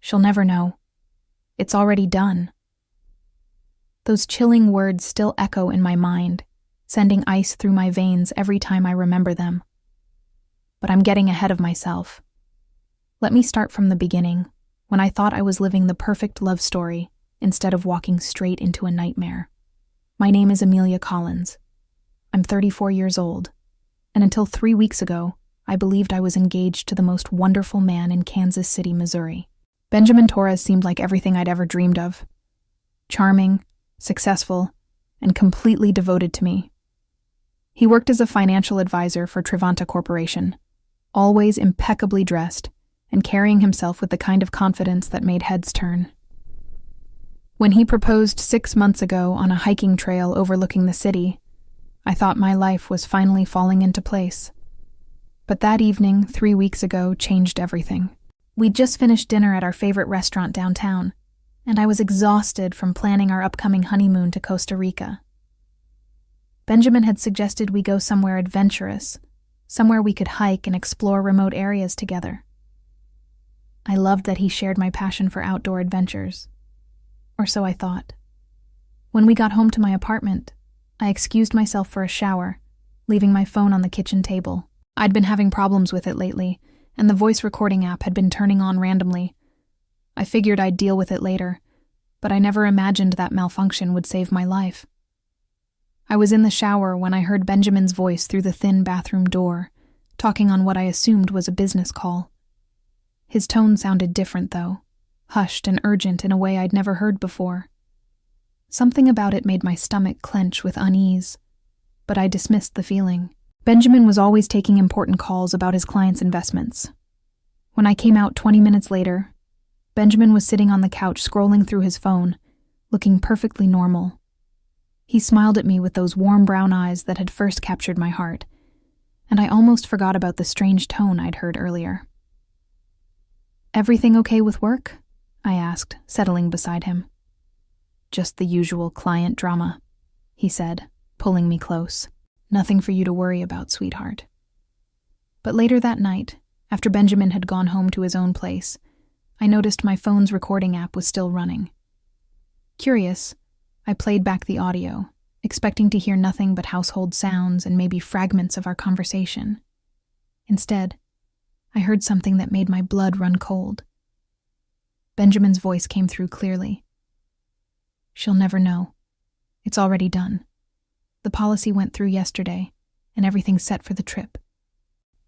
She'll never know. It's already done. Those chilling words still echo in my mind, sending ice through my veins every time I remember them. But I'm getting ahead of myself. Let me start from the beginning, when I thought I was living the perfect love story instead of walking straight into a nightmare. My name is Amelia Collins. I'm 34 years old, and until 3 weeks ago, I believed I was engaged to the most wonderful man in Kansas City, Missouri. Benjamin Torres seemed like everything I'd ever dreamed of. Charming, successful, and completely devoted to me. He worked as a financial advisor for Trevanta Corporation, always impeccably dressed and carrying himself with the kind of confidence that made heads turn. When he proposed 6 months ago on a hiking trail overlooking the city, I thought my life was finally falling into place. But that evening, 3 weeks ago, changed everything. We'd just finished dinner at our favorite restaurant downtown, and I was exhausted from planning our upcoming honeymoon to Costa Rica. Benjamin had suggested we go somewhere adventurous, somewhere we could hike and explore remote areas together. I loved that he shared my passion for outdoor adventures. Or so I thought. When we got home to my apartment, I excused myself for a shower, leaving my phone on the kitchen table. I'd been having problems with it lately, and the voice recording app had been turning on randomly. I figured I'd deal with it later, but I never imagined that malfunction would save my life. I was in the shower when I heard Benjamin's voice through the thin bathroom door, talking on what I assumed was a business call. His tone sounded different, though, hushed and urgent in a way I'd never heard before. Something about it made my stomach clench with unease, but I dismissed the feeling. Benjamin was always taking important calls about his clients' investments. When I came out 20 minutes later, Benjamin was sitting on the couch scrolling through his phone, looking perfectly normal. He smiled at me with those warm brown eyes that had first captured my heart, and I almost forgot about the strange tone I'd heard earlier. "Everything okay with work?" I asked, settling beside him. "Just the usual client drama," he said, pulling me close. "Nothing for you to worry about, sweetheart." But later that night, after Benjamin had gone home to his own place, I noticed my phone's recording app was still running. Curious, I played back the audio, expecting to hear nothing but household sounds and maybe fragments of our conversation. Instead, I heard something that made my blood run cold. Benjamin's voice came through clearly. "She'll never know. It's already done. The policy went through yesterday, and everything's set for the trip."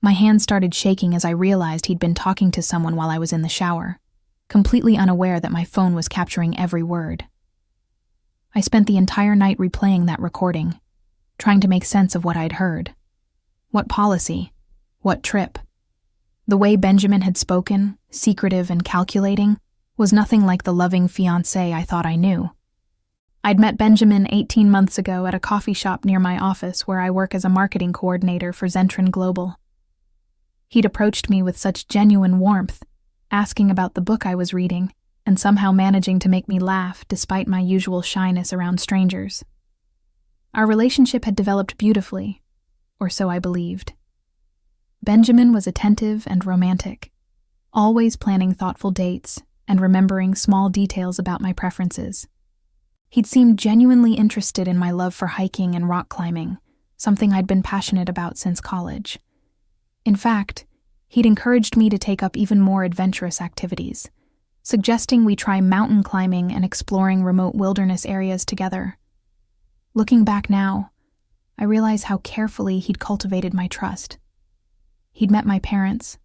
My hands started shaking as I realized he'd been talking to someone while I was in the shower, completely unaware that my phone was capturing every word. I spent the entire night replaying that recording, trying to make sense of what I'd heard. What policy? What trip? The way Benjamin had spoken, secretive and calculating, was nothing like the loving fiancé I thought I knew. I'd met Benjamin 18 months ago at a coffee shop near my office where I work as a marketing coordinator for Zentren Global. He'd approached me with such genuine warmth, asking about the book I was reading, and somehow managing to make me laugh despite my usual shyness around strangers. Our relationship had developed beautifully, or so I believed. Benjamin was attentive and romantic, always planning thoughtful dates and remembering small details about my preferences. He'd seemed genuinely interested in my love for hiking and rock climbing, something I'd been passionate about since college. In fact, he'd encouraged me to take up even more adventurous activities, suggesting we try mountain climbing and exploring remote wilderness areas together. Looking back now, I realize how carefully he'd cultivated my trust. He'd met my parents,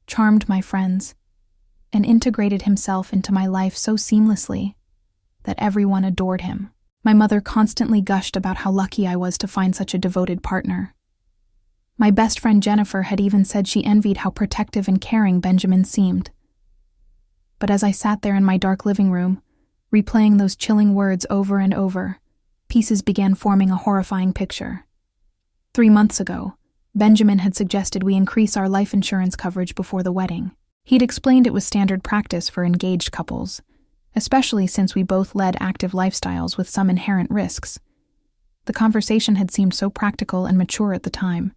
charmed my friends, and integrated himself into my life so seamlessly that everyone adored him. My mother constantly gushed about how lucky I was to find such a devoted partner. My best friend Jennifer had even said she envied how protective and caring Benjamin seemed. But as I sat there in my dark living room, replaying those chilling words over and over, pieces began forming a horrifying picture. 3 months ago, Benjamin had suggested we increase our life insurance coverage before the wedding. He'd explained it was standard practice for engaged couples, especially since we both led active lifestyles with some inherent risks. The conversation had seemed so practical and mature at the time.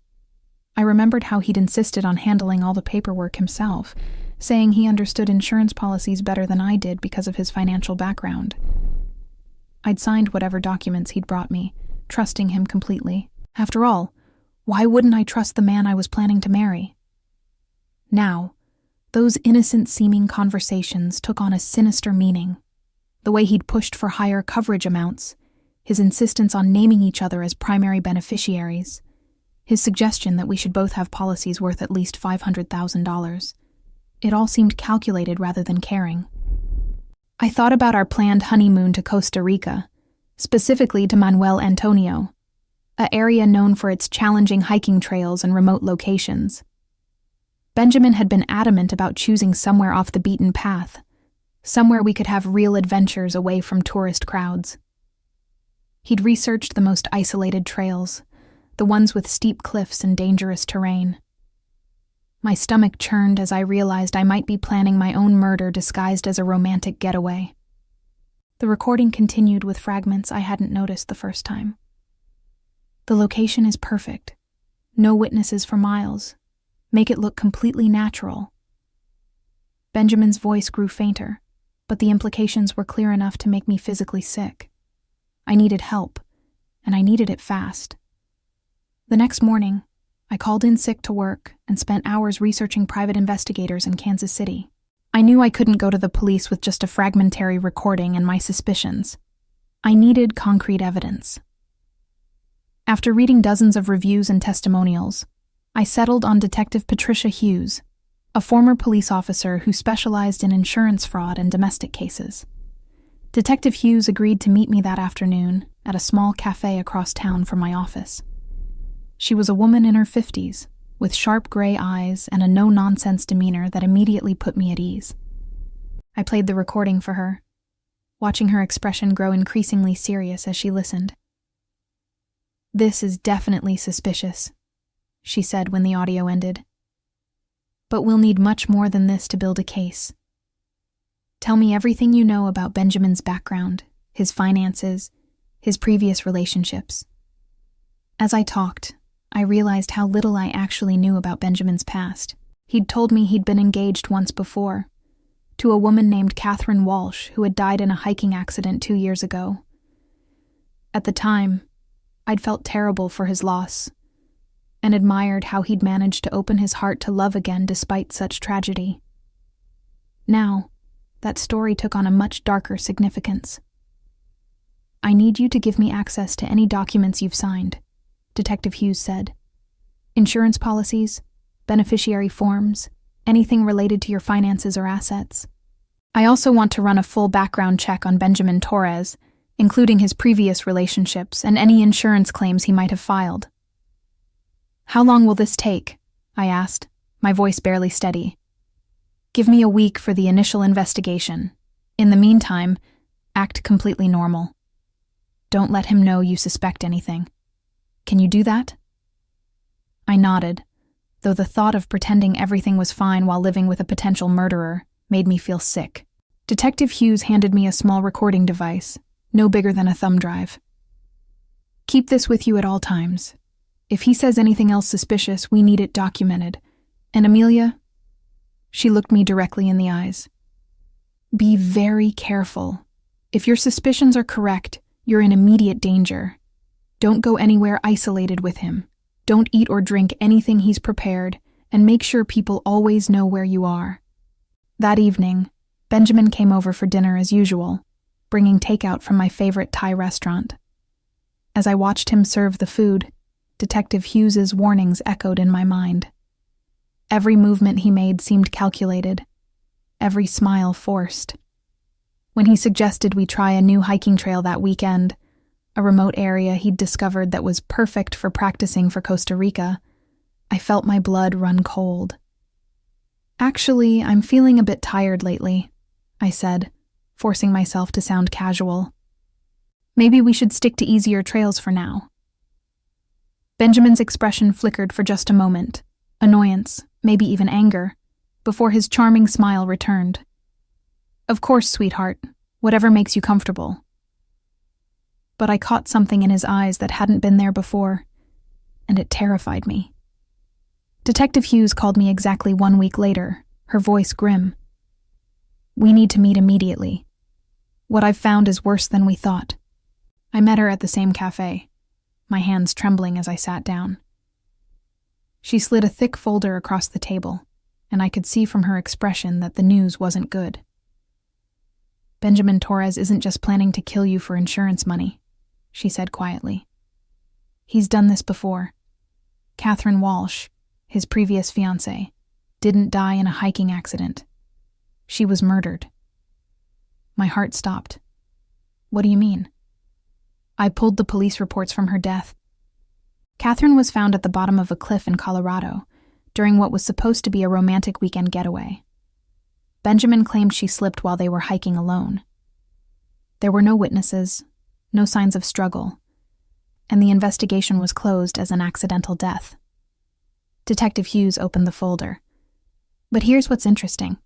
I remembered how he'd insisted on handling all the paperwork himself, saying he understood insurance policies better than I did because of his financial background. I'd signed whatever documents he'd brought me, trusting him completely. After all, why wouldn't I trust the man I was planning to marry? Now, those innocent-seeming conversations took on a sinister meaning. The way he'd pushed for higher coverage amounts, his insistence on naming each other as primary beneficiaries, his suggestion that we should both have policies worth at least $500,000. It all seemed calculated rather than caring. I thought about our planned honeymoon to Costa Rica, specifically to Manuel Antonio, an area known for its challenging hiking trails and remote locations. Benjamin had been adamant about choosing somewhere off the beaten path, somewhere we could have real adventures away from tourist crowds. He'd researched the most isolated trails, the ones with steep cliffs and dangerous terrain. My stomach churned as I realized I might be planning my own murder disguised as a romantic getaway. The recording continued with fragments I hadn't noticed the first time. The location is perfect. No witnesses for miles. Make it look completely natural. Benjamin's voice grew fainter, but the implications were clear enough to make me physically sick. I needed help, and I needed it fast. The next morning, I called in sick to work and spent hours researching private investigators in Kansas City. I knew I couldn't go to the police with just a fragmentary recording and my suspicions. I needed concrete evidence. After reading dozens of reviews and testimonials, I settled on Detective Patricia Hughes, a former police officer who specialized in insurance fraud and domestic cases. Detective Hughes agreed to meet me that afternoon at a small cafe across town from my office. She was a woman in her 50s, with sharp gray eyes and a no-nonsense demeanor that immediately put me at ease. I played the recording for her, watching her expression grow increasingly serious as she listened. "This is definitely suspicious," she said when the audio ended. "But we'll need much more than this to build a case. Tell me everything you know about Benjamin's background, his finances, his previous relationships." As I talked, I realized how little I actually knew about Benjamin's past. He'd told me he'd been engaged once before, to a woman named Catherine Walsh who had died in a hiking accident 2 years ago. At the time, I'd felt terrible for his loss, and admired how he'd managed to open his heart to love again despite such tragedy. Now, that story took on a much darker significance. "I need you to give me access to any documents you've signed," Detective Hughes said. "Insurance policies, beneficiary forms, anything related to your finances or assets. I also want to run a full background check on Benjamin Torres, including his previous relationships and any insurance claims he might have filed." "How long will this take?" I asked, my voice barely steady. "Give me a week for the initial investigation. In the meantime, act completely normal. Don't let him know you suspect anything. Can you do that?" I nodded, though the thought of pretending everything was fine while living with a potential murderer made me feel sick. Detective Hughes handed me a small recording device, no bigger than a thumb drive. "Keep this with you at all times. If he says anything else suspicious, we need it documented. And Amelia," she looked me directly in the eyes, "be very careful. If your suspicions are correct, you're in immediate danger. Don't go anywhere isolated with him. Don't eat or drink anything he's prepared, and make sure people always know where you are." That evening, Benjamin came over for dinner as usual, bringing takeout from my favorite Thai restaurant. As I watched him serve the food, Detective Hughes's warnings echoed in my mind. Every movement he made seemed calculated, every smile forced. When he suggested we try a new hiking trail that weekend, a remote area he'd discovered that was perfect for practicing for Costa Rica, I felt my blood run cold. "Actually, I'm feeling a bit tired lately," I said, forcing myself to sound casual. "Maybe we should stick to easier trails for now." Benjamin's expression flickered for just a moment, annoyance, maybe even anger, before his charming smile returned. "Of course, sweetheart, whatever makes you comfortable." But I caught something in his eyes that hadn't been there before, and it terrified me. Detective Hughes called me exactly 1 week later, her voice grim. "We need to meet immediately. What I've found is worse than we thought." I met her at the same cafe, my hands trembling as I sat down. She slid a thick folder across the table, and I could see from her expression that the news wasn't good. "Benjamin Torres isn't just planning to kill you for insurance money," she said quietly. "He's done this before. Catherine Walsh, his previous fiancé, didn't die in a hiking accident. She was murdered." My heart stopped. "What do you mean?" I pulled the police reports from her death. Catherine was found at the bottom of a cliff in Colorado during what was supposed to be a romantic weekend getaway. Benjamin claimed she slipped while they were hiking alone. There were no witnesses, no signs of struggle, and the investigation was closed as an accidental death. Detective Hughes opened the folder. But here's what's interesting.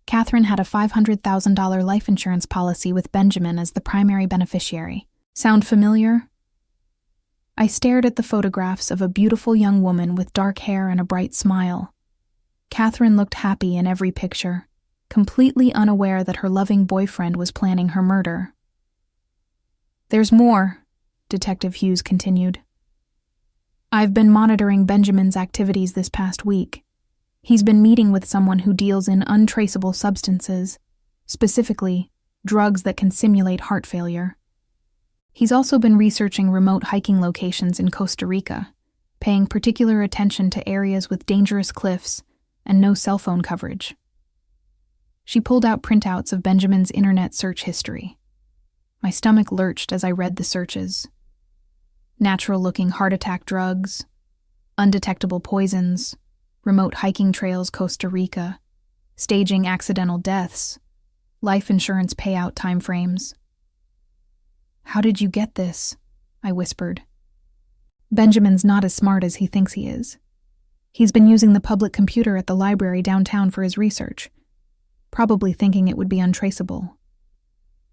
Catherine had a $500,000 life insurance policy with Benjamin as the primary beneficiary. Sound familiar? I stared at the photographs of a beautiful young woman with dark hair and a bright smile. Catherine looked happy in every picture, completely unaware that her loving boyfriend was planning her murder. "There's more," Detective Hughes continued. "I've been monitoring Benjamin's activities this past week. He's been meeting with someone who deals in untraceable substances, specifically drugs that can simulate heart failure. He's also been researching remote hiking locations in Costa Rica, paying particular attention to areas with dangerous cliffs and no cell phone coverage." She pulled out printouts of Benjamin's internet search history. My stomach lurched as I read the searches. Natural-looking heart attack drugs, undetectable poisons, remote hiking trails Costa Rica, staging accidental deaths, life insurance payout timeframes. "How did you get this?" I whispered. "Benjamin's not as smart as he thinks he is. He's been using the public computer at the library downtown for his research, probably thinking it would be untraceable.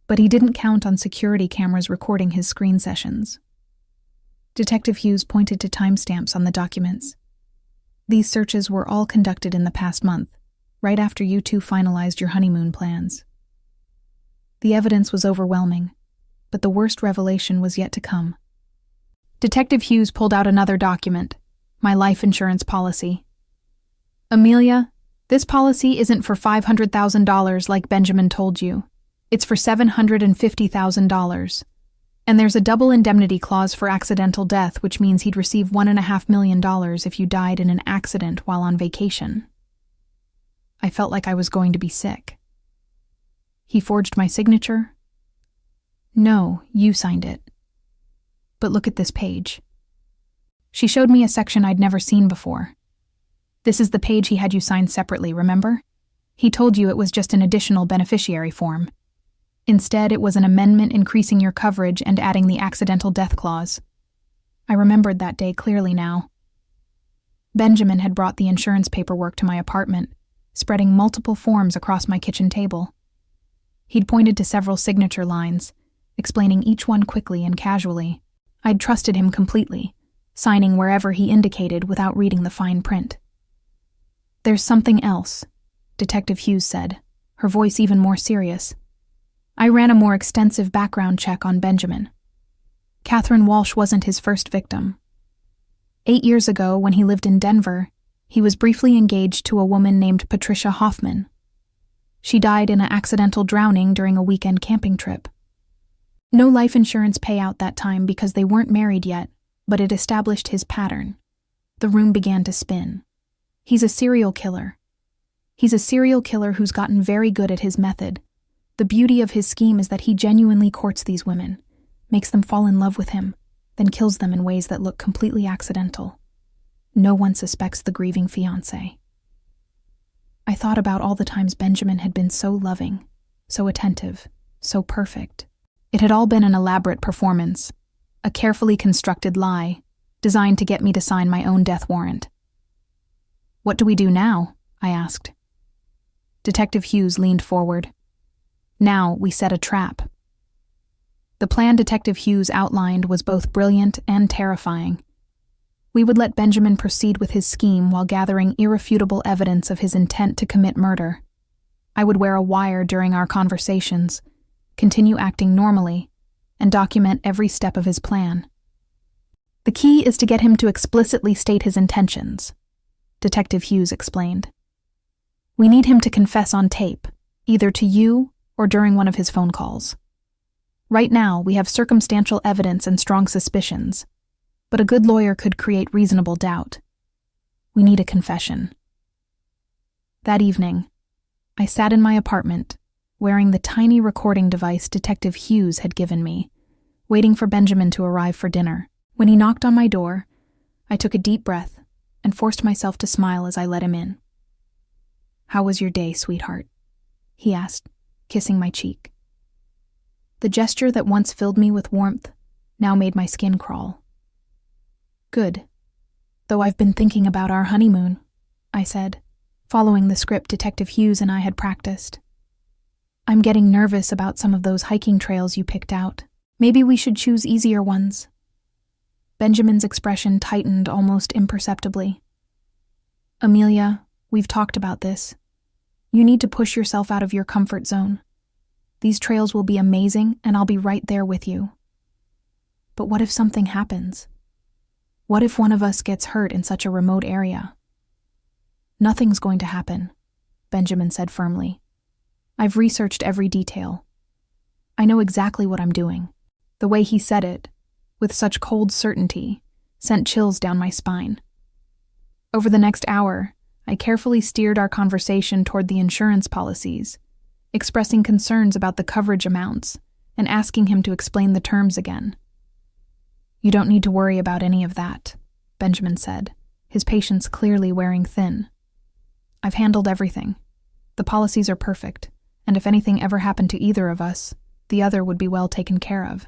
But he didn't count on security cameras recording his screen sessions." Detective Hughes pointed to timestamps on the documents. "These searches were all conducted in the past month, right after you two finalized your honeymoon plans." The evidence was overwhelming, but the worst revelation was yet to come. Detective Hughes pulled out another document, my life insurance policy. "Amelia, this policy isn't for $500,000 like Benjamin told you. It's for $750,000. And there's a double indemnity clause for accidental death, which means he'd receive $1.5 million if you died in an accident while on vacation." I felt like I was going to be sick. "He forged my signature?" "No, you signed it. But look at this page." She showed me a section I'd never seen before. "This is the page he had you sign separately, remember? He told you it was just an additional beneficiary form. Instead, it was an amendment increasing your coverage and adding the accidental death clause." I remembered that day clearly now. Benjamin had brought the insurance paperwork to my apartment, spreading multiple forms across my kitchen table. He'd pointed to several signature lines, explaining each one quickly and casually. I'd trusted him completely, signing wherever he indicated without reading the fine print. "There's something else," Detective Hughes said, her voice even more serious. "I ran a more extensive background check on Benjamin. Catherine Walsh wasn't his first victim. 8 years ago, when he lived in Denver, he was briefly engaged to a woman named Patricia Hoffman. She died in an accidental drowning during a weekend camping trip. No life insurance payout that time because they weren't married yet, but it established his pattern. The room began to spin. He's a serial killer. He's a serial killer who's gotten very good at his method. The beauty of his scheme is that he genuinely courts these women, makes them fall in love with him, then kills them in ways that look completely accidental. No one suspects the grieving fiancé." I thought about all the times Benjamin had been so loving, so attentive, so perfect. It had all been an elaborate performance, a carefully constructed lie, designed to get me to sign my own death warrant. "What do we do now?" I asked. Detective Hughes leaned forward. "Now we set a trap." The plan Detective Hughes outlined was both brilliant and terrifying. We would let Benjamin proceed with his scheme while gathering irrefutable evidence of his intent to commit murder. I would wear a wire during our conversations, continue acting normally, and document every step of his plan. The key is to get him to explicitly state his intentions, Detective Hughes explained. We need him to confess on tape, either to you or during one of his phone calls. Right now, we have circumstantial evidence and strong suspicions, but a good lawyer could create reasonable doubt. We need a confession. That evening, I sat in my apartment, wearing the tiny recording device Detective Hughes had given me, waiting for Benjamin to arrive for dinner. When he knocked on my door, I took a deep breath and forced myself to smile as I let him in. "How was your day, sweetheart?" he asked, kissing my cheek. The gesture that once filled me with warmth now made my skin crawl. "Good, though I've been thinking about our honeymoon," I said, following the script Detective Hughes and I had practiced. "I'm getting nervous about some of those hiking trails you picked out. Maybe we should choose easier ones." Benjamin's expression tightened almost imperceptibly. "Amelia, we've talked about this. You need to push yourself out of your comfort zone. These trails will be amazing, and I'll be right there with you. But what if something happens? What if one of us gets hurt in such a remote area?" "Nothing's going to happen," Benjamin said firmly. "I've researched every detail. I know exactly what I'm doing." The way he said it, with such cold certainty, sent chills down my spine. Over the next hour, I carefully steered our conversation toward the insurance policies, expressing concerns about the coverage amounts and asking him to explain the terms again. "You don't need to worry about any of that," Benjamin said, his patience clearly wearing thin. "I've handled everything. The policies are perfect, and if anything ever happened to either of us, the other would be well taken care of."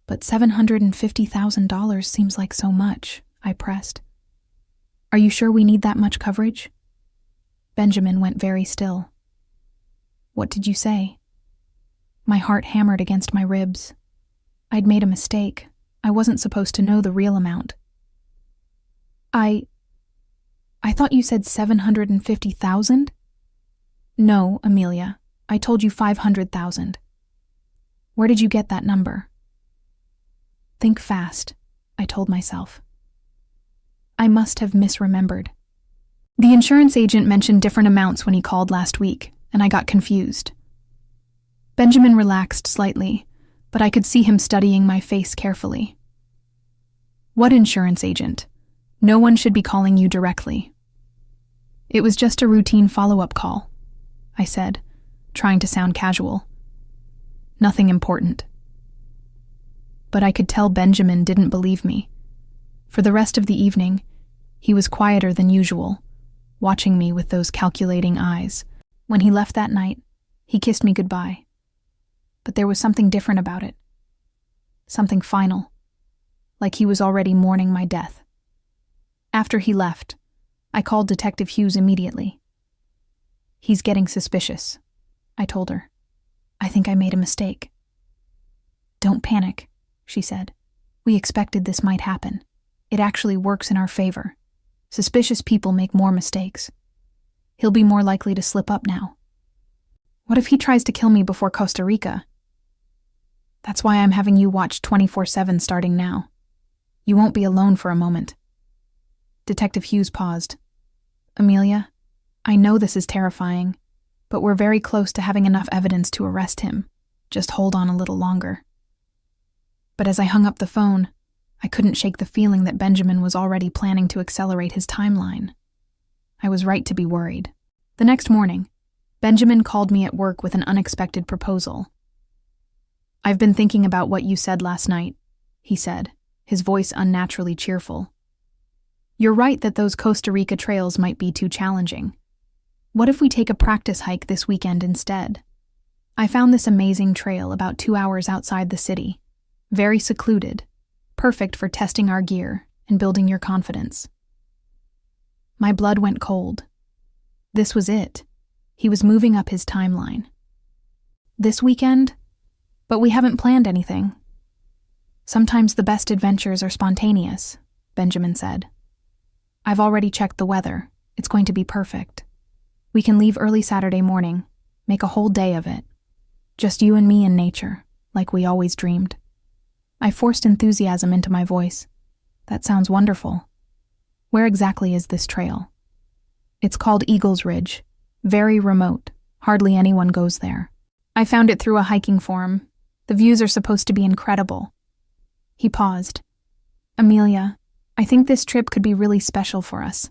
"But $750,000 seems like so much," I pressed. "Are you sure we need that much coverage?" Benjamin went very still. "What did you say?" My heart hammered against my ribs. I'd made a mistake. I wasn't supposed to know the real amount. I thought you said $750,000? "No, Amelia. I told you $500,000. Where did you get that number?" "Think fast," I told myself. I must have misremembered. The insurance agent mentioned different amounts when he called last week, and I got confused. Benjamin relaxed slightly, but I could see him studying my face carefully. "What insurance agent? No one should be calling you directly." "It was just a routine follow-up call," I said, trying to sound casual. "Nothing important." But I could tell Benjamin didn't believe me. For the rest of the evening, he was quieter than usual, watching me with those calculating eyes. When he left that night, he kissed me goodbye. But there was something different about it. Something final, like he was already mourning my death. After he left, I called Detective Hughes immediately. "He's getting suspicious," I told her. "I think I made a mistake." "Don't panic," she said. "We expected this might happen. It actually works in our favor. Suspicious people make more mistakes. He'll be more likely to slip up now." "What if he tries to kill me before Costa Rica?" "That's why I'm having you watch 24/7 starting now. You won't be alone for a moment." Detective Hughes paused. "Amelia, I know this is terrifying, but we're very close to having enough evidence to arrest him. Just hold on a little longer." But as I hung up the phone, I couldn't shake the feeling that Benjamin was already planning to accelerate his timeline. I was right to be worried. The next morning, Benjamin called me at work with an unexpected proposal. "I've been thinking about what you said last night," he said, his voice unnaturally cheerful. "You're right that those Costa Rica trails might be too challenging. What if we take a practice hike this weekend instead? I found this amazing trail about 2 hours outside the city, very secluded, perfect for testing our gear and building your confidence." My blood went cold. This was it. He was moving up his timeline. "This weekend? But we haven't planned anything." "Sometimes the best adventures are spontaneous," Benjamin said. "I've already checked the weather. It's going to be perfect. We can leave early Saturday morning, make a whole day of it. Just you and me in nature, like we always dreamed." I forced enthusiasm into my voice. "That sounds wonderful. Where exactly is this trail?" "It's called Eagle's Ridge. Very remote. Hardly anyone goes there. I found it through a hiking forum. The views are supposed to be incredible." He paused. "Amelia, I think this trip could be really special for us.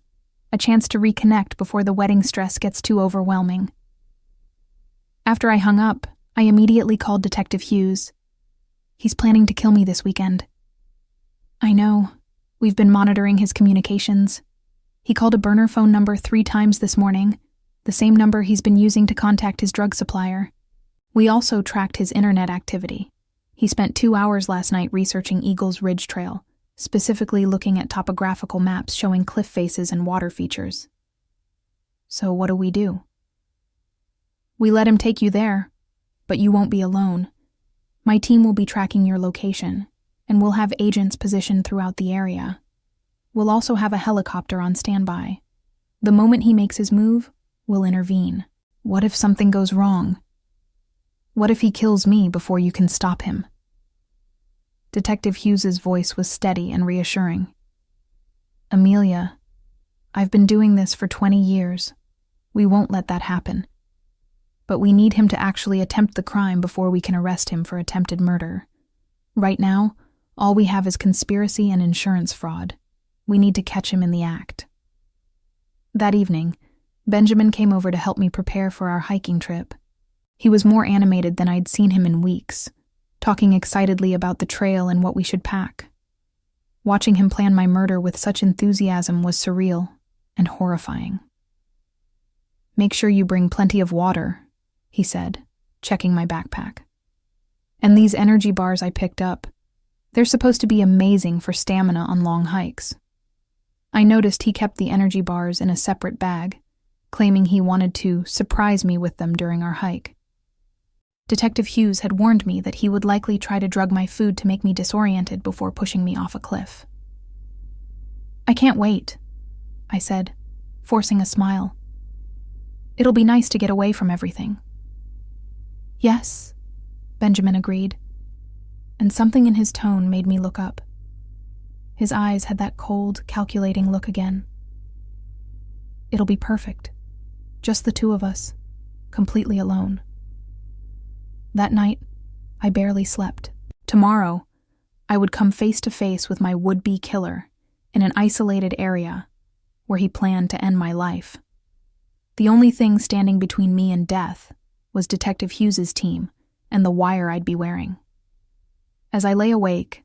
A chance to reconnect before the wedding stress gets too overwhelming." After I hung up, I immediately called Detective Hughes. "He's planning to kill me this weekend." "I know. We've been monitoring his communications. He called a burner phone number 3 times this morning, the same number he's been using to contact his drug supplier. We also tracked his internet activity. He spent 2 hours last night researching Eagle's Ridge Trail, specifically looking at topographical maps showing cliff faces and water features." "So what do we do?" "We let him take you there, but you won't be alone. My team will be tracking your location, and we'll have agents positioned throughout the area. We'll also have a helicopter on standby. The moment he makes his move, we'll intervene." "What if something goes wrong? What if he kills me before you can stop him?" Detective Hughes's voice was steady and reassuring. "Amelia, I've been doing this for 20 years. We won't let that happen. But we need him to actually attempt the crime before we can arrest him for attempted murder. Right now, all we have is conspiracy and insurance fraud. We need to catch him in the act." That evening, Benjamin came over to help me prepare for our hiking trip. He was more animated than I'd seen him in weeks, talking excitedly about the trail and what we should pack. Watching him plan my murder with such enthusiasm was surreal and horrifying. "Make sure you bring plenty of water," he said, checking my backpack. "And these energy bars I picked up, they're supposed to be amazing for stamina on long hikes." I noticed he kept the energy bars in a separate bag, claiming he wanted to surprise me with them during our hike. Detective Hughes had warned me that he would likely try to drug my food to make me disoriented before pushing me off a cliff. "I can't wait," I said, forcing a smile. "It'll be nice to get away from everything." "Yes," Benjamin agreed, and something in his tone made me look up. His eyes had that cold, calculating look again. "It'll be perfect. Just the 2 of us, completely alone." That night, I barely slept. Tomorrow, I would come face to face with my would-be killer in an isolated area where he planned to end my life. The only thing standing between me and death was Detective Hughes's team and the wire I'd be wearing. As I lay awake,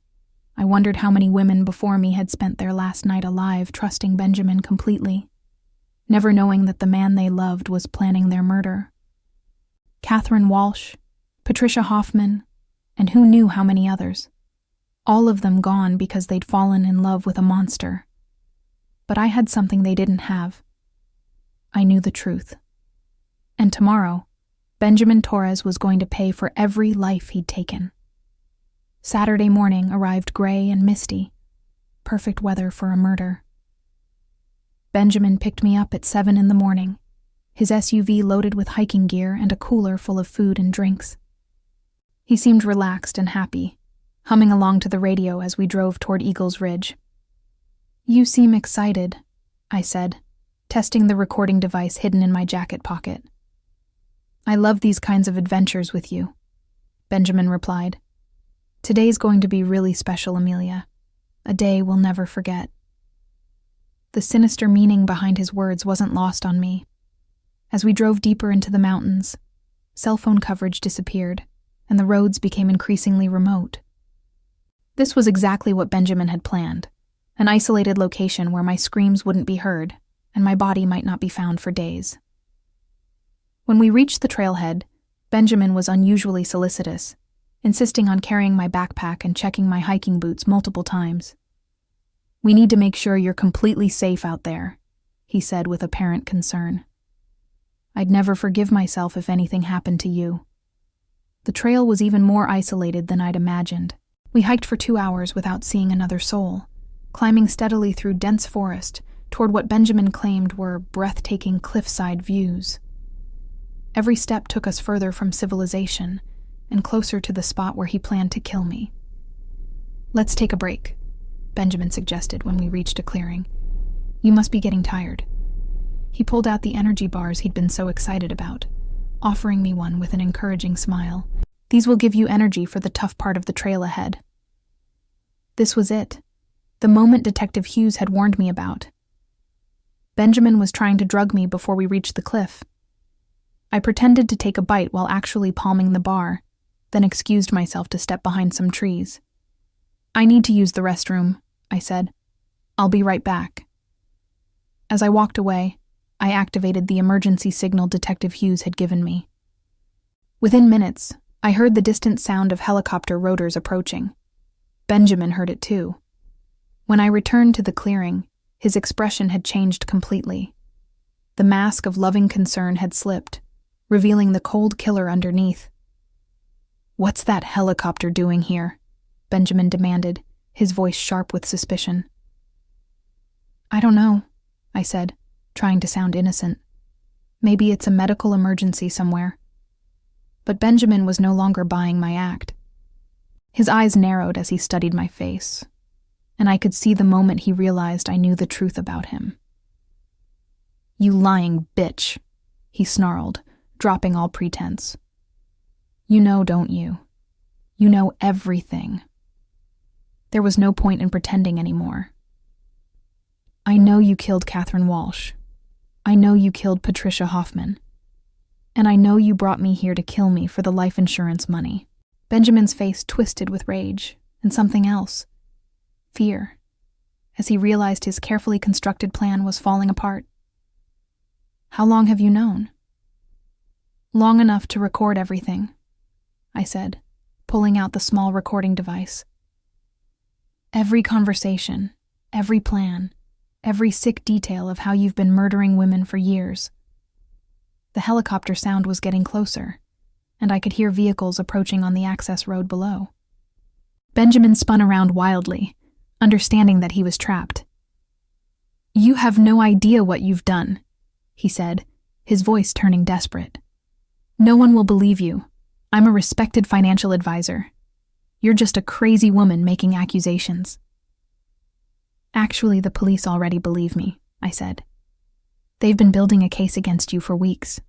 I wondered how many women before me had spent their last night alive trusting Benjamin completely, never knowing that the man they loved was planning their murder. Catherine Walsh, Patricia Hoffman, and who knew how many others. All of them gone because they'd fallen in love with a monster. But I had something they didn't have. I knew the truth. And tomorrow, Benjamin Torres was going to pay for every life he'd taken. Saturday morning arrived gray and misty, perfect weather for a murder. Benjamin picked me up at 7 a.m, his SUV loaded with hiking gear and a cooler full of food and drinks. He seemed relaxed and happy, humming along to the radio as we drove toward Eagle's Ridge. "You seem excited," I said, testing the recording device hidden in my jacket pocket. "I love these kinds of adventures with you," Benjamin replied. "Today's going to be really special, Amelia. A day we'll never forget." The sinister meaning behind his words wasn't lost on me. As we drove deeper into the mountains, cell phone coverage disappeared, and the roads became increasingly remote. This was exactly what Benjamin had planned, an isolated location where my screams wouldn't be heard, and my body might not be found for days. When we reached the trailhead, Benjamin was unusually solicitous, insisting on carrying my backpack and checking my hiking boots multiple times. "We need to make sure you're completely safe out there," he said with apparent concern. "I'd never forgive myself if anything happened to you." The trail was even more isolated than I'd imagined. We hiked for 2 hours without seeing another soul, climbing steadily through dense forest toward what Benjamin claimed were breathtaking cliffside views. Every step took us further from civilization and closer to the spot where he planned to kill me. "Let's take a break," Benjamin suggested when we reached a clearing. "You must be getting tired." He pulled out the energy bars he'd been so excited about, offering me one with an encouraging smile. "These will give you energy for the tough part of the trail ahead." This was it, the moment Detective Hughes had warned me about. Benjamin was trying to drug me before we reached the cliff. I pretended to take a bite while actually palming the bar, then excused myself to step behind some trees. "I need to use the restroom," I said. "I'll be right back." As I walked away, I activated the emergency signal Detective Hughes had given me. Within minutes, I heard the distant sound of helicopter rotors approaching. Benjamin heard it too. When I returned to the clearing, his expression had changed completely. The mask of loving concern had slipped, revealing the cold killer underneath. "What's that helicopter doing here?" Benjamin demanded, his voice sharp with suspicion. "I don't know," I said, trying to sound innocent. "Maybe it's a medical emergency somewhere." But Benjamin was no longer buying my act. His eyes narrowed as he studied my face, and I could see the moment he realized I knew the truth about him. "You lying bitch," he snarled, dropping all pretense. "You know, don't you? You know everything." There was no point in pretending anymore. "I know you killed Catherine Walsh. I know you killed Patricia Hoffman. And I know you brought me here to kill me for the life insurance money." Benjamin's face twisted with rage and something else, fear, as he realized his carefully constructed plan was falling apart. "How long have you known?" "Long enough to record everything," I said, pulling out the small recording device. "Every conversation, every plan, every sick detail of how you've been murdering women for years." The helicopter sound was getting closer, and I could hear vehicles approaching on the access road below. Benjamin spun around wildly, understanding that he was trapped. "You have no idea what you've done," he said, his voice turning desperate. "No one will believe you. I'm a respected financial advisor. You're just a crazy woman making accusations." "Actually, the police already believe me," I said. "They've been building a case against you for weeks.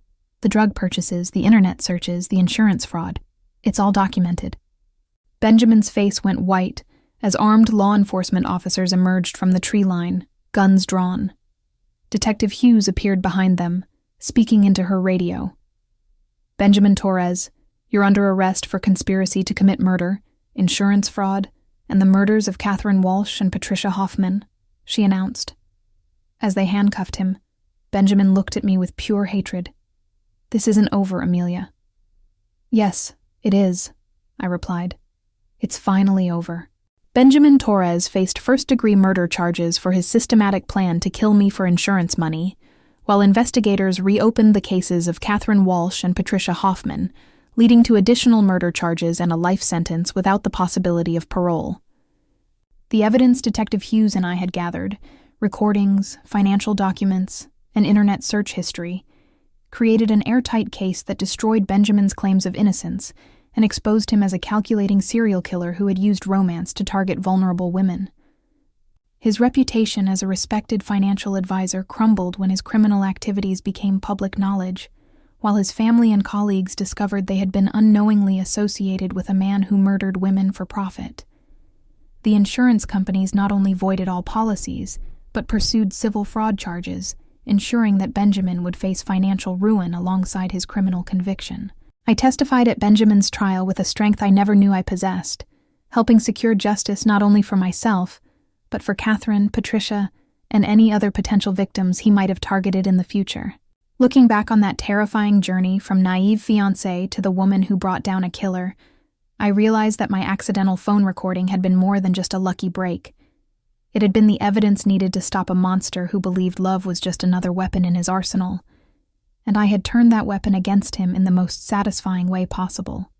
The drug purchases, the internet searches, the insurance fraud. It's all documented." Benjamin's face went white as armed law enforcement officers emerged from the tree line, guns drawn. Detective Hughes appeared behind them, speaking into her radio. "Benjamin Torres, you're under arrest for conspiracy to commit murder, insurance fraud, and the murders of Catherine Walsh and Patricia Hoffman," she announced. As they handcuffed him, Benjamin looked at me with pure hatred. "This isn't over, Amelia." "Yes, it is," I replied. "It's finally over." Benjamin Torres faced first-degree murder charges for his systematic plan to kill me for insurance money, while investigators reopened the cases of Catherine Walsh and Patricia Hoffman, leading to additional murder charges and a life sentence without the possibility of parole. The evidence Detective Hughes and I had gathered, recordings, financial documents, and internet search history, created an airtight case that destroyed Benjamin's claims of innocence and exposed him as a calculating serial killer who had used romance to target vulnerable women. His reputation as a respected financial advisor crumbled when his criminal activities became public knowledge, while his family and colleagues discovered they had been unknowingly associated with a man who murdered women for profit. The insurance companies not only voided all policies, but pursued civil fraud charges, ensuring that Benjamin would face financial ruin alongside his criminal conviction. I testified at Benjamin's trial with a strength I never knew I possessed, helping secure justice not only for myself, but for Catherine, Patricia, and any other potential victims he might have targeted in the future. Looking back on that terrifying journey from naive fiancé to the woman who brought down a killer, I realized that my accidental phone recording had been more than just a lucky break. It had been the evidence needed to stop a monster who believed love was just another weapon in his arsenal, and I had turned that weapon against him in the most satisfying way possible.